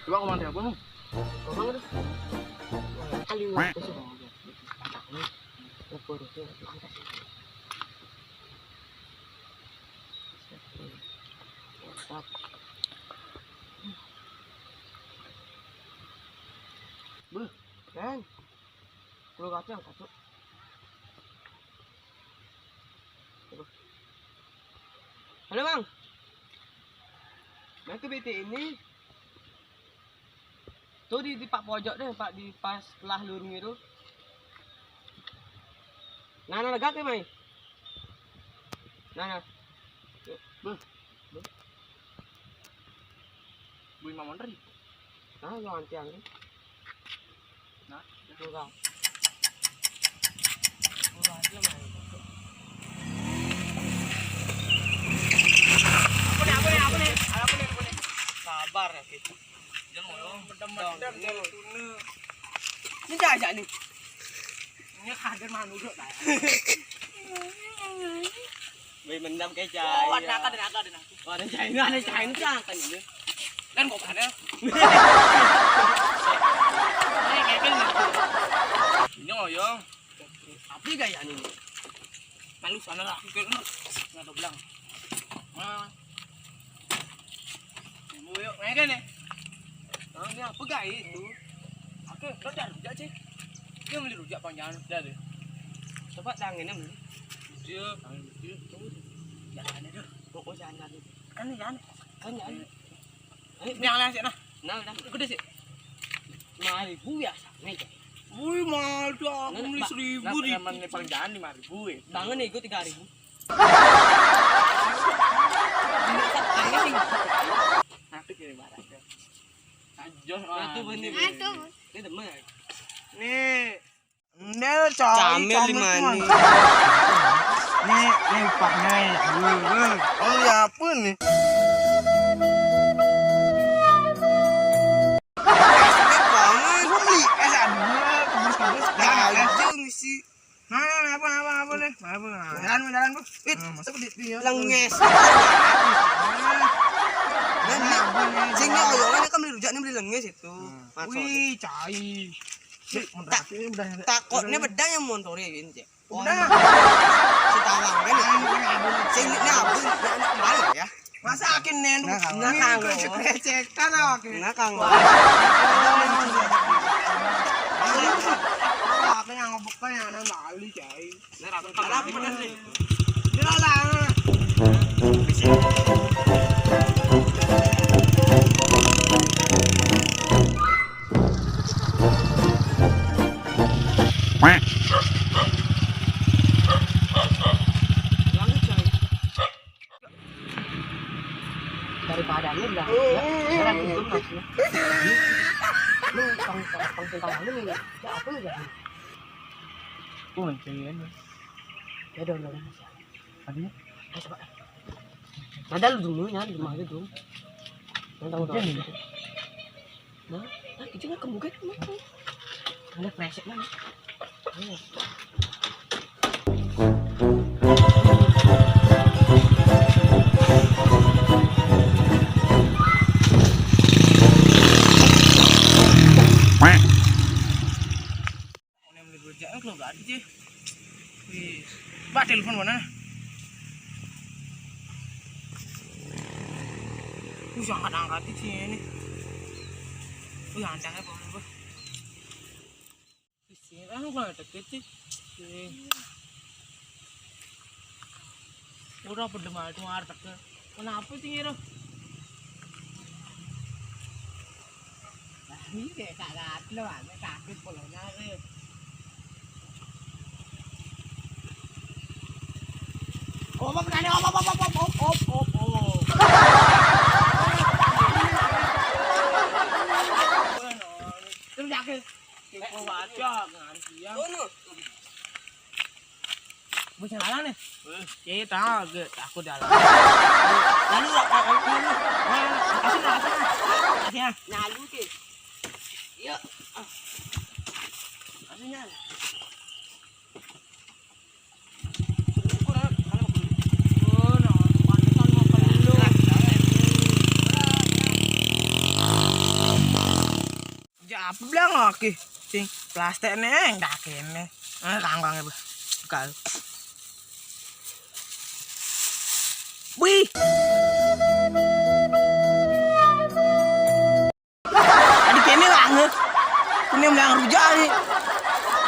Coba komando apa mu? Komang tuh. Kali waktu sih. Lepur itu. Beuh, kan. Kulo kacang kacuk. Halo Bang. Nah itu BT ini tuh di pak pojok deh Pak, di pas setelah lurung itu. Nah lega ke mai. Nah. Beuh. Bui mamon ri. Nah, yo antiang ni. Nah, Kurang. Kurang dia mai. Apa nih? Sabar ya gitu. Jangan ngoyo. Medem-medem dari tune. Ini jajak nih. Ini kader manuduk dah. Wei mendam ke cai. Oh, ada. Oh, ada cai kan ini. Kan kok ada. Kayak kan. Ini ngoyo. Tapi gaya ini. Malu sana lah. Nggak ada bilang. Yuk, mereka nih. Ini apa gaya itu? Oke, rujak sih. Dia beli rujak panjang dari. Coba tangannya beli. Dia. Jangan ada. Pokoknya jangan ada. Kan jangan. Ayo, Yang lain sih nah. Nah, gede sih. 5.000 biasa nih. Wih, mahal tuh. Aku beli 1.000 Nah, di. teman Nih paling jangan 5.000 ya. Bangun nih, gue 3.000. Nanti kirim barang. Ajos Itu bener. Ini temen. Nih. Nel coy. Camel di mana? Nih paknya ya. Oh ya apa nih? Gue beli S2 kebus jangan sih. Nah, apa nih? Jalan bu. Masa pedit dia. Lenges. Sing oyongan kan beli rujak ini beli lenges itu. Wih, cai. Takutnya bedang yang montore ini, Cek. Udah. Setawang kan. Sing ini abun anak malu ya. Masa akin nen. Nakang. Cek-cekan akin. Nakang. Apa yang ngobok yang ada Bali, cai. Nah, apa bener nih? Dia lah. Daripada ini udah ya gitu maksudnya lu pang ini ya apa lu jadi Kuncian ya udah tadinya coba ada lu dulu nyari rumah aja dulu tahu nah itu nggak kebuka ada presek mana lo gak aja. Wih, Pak telepon mana? Jangan angkat sih ini. Angkatnya apa? Sini kan udah deket sih. Udah berdemar tuh artek. Kenapa sih ini? ini kayak kaget lo ada kaget polanya Oh, berani op. Terus yakin kita baca nganti ya. Bisa jalan nih. Kita takut jalan. Lalu kasih ya. Nyalu ke. Yuk. Kasihnya. oke. Sing plastikne ndak kene. Kangkange bekal. Wih. Tadi kene wange. Ini bilang rujak nih.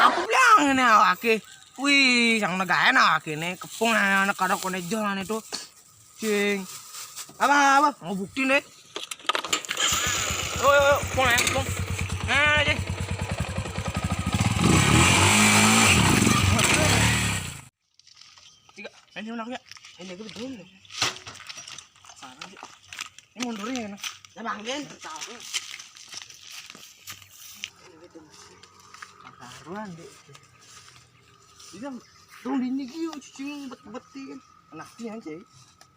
Apa bilang ini awake? Wih, sang negara awake nih kepung anak kada kone jalan itu. Cing. Apa? Mau bukti nih. Yo, pong. Nah, cing. Tiga, ini mana ya? Ini gue belum nih. Sana sih. Ini mundurin ya. Ya bang Den, tahu. Karuan deh. Dia dong dini kieu cicing bet-beti kan. Anaknya aja.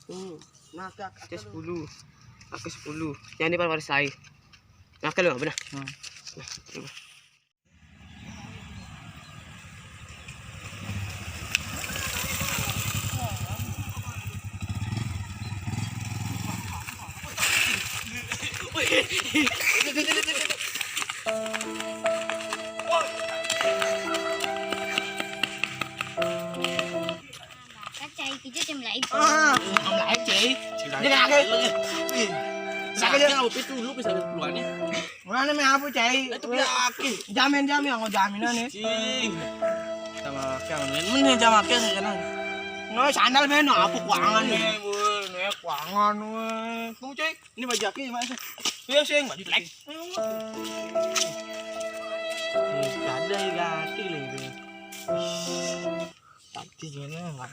Tuh, Nah, ke 10. Aku 10. Yang ini paling saya. Nakal enggak benar? Nah, coba. Cai cái chứ lại Ông lại chị. Đi ra đi. Sakit yang apa itu lu bisa keluarnya? Mana me apa cai? Itu penyakit. Jamin aku jaminan nih. Cing. Sama kang men sama kang kan. Nggak sandal men apa kuangan nih. Nih kuangan we. Kamu cai, ini bajaknya Mas. Iya sing baju lek. Ada gati lagi. Tapi gini enggak.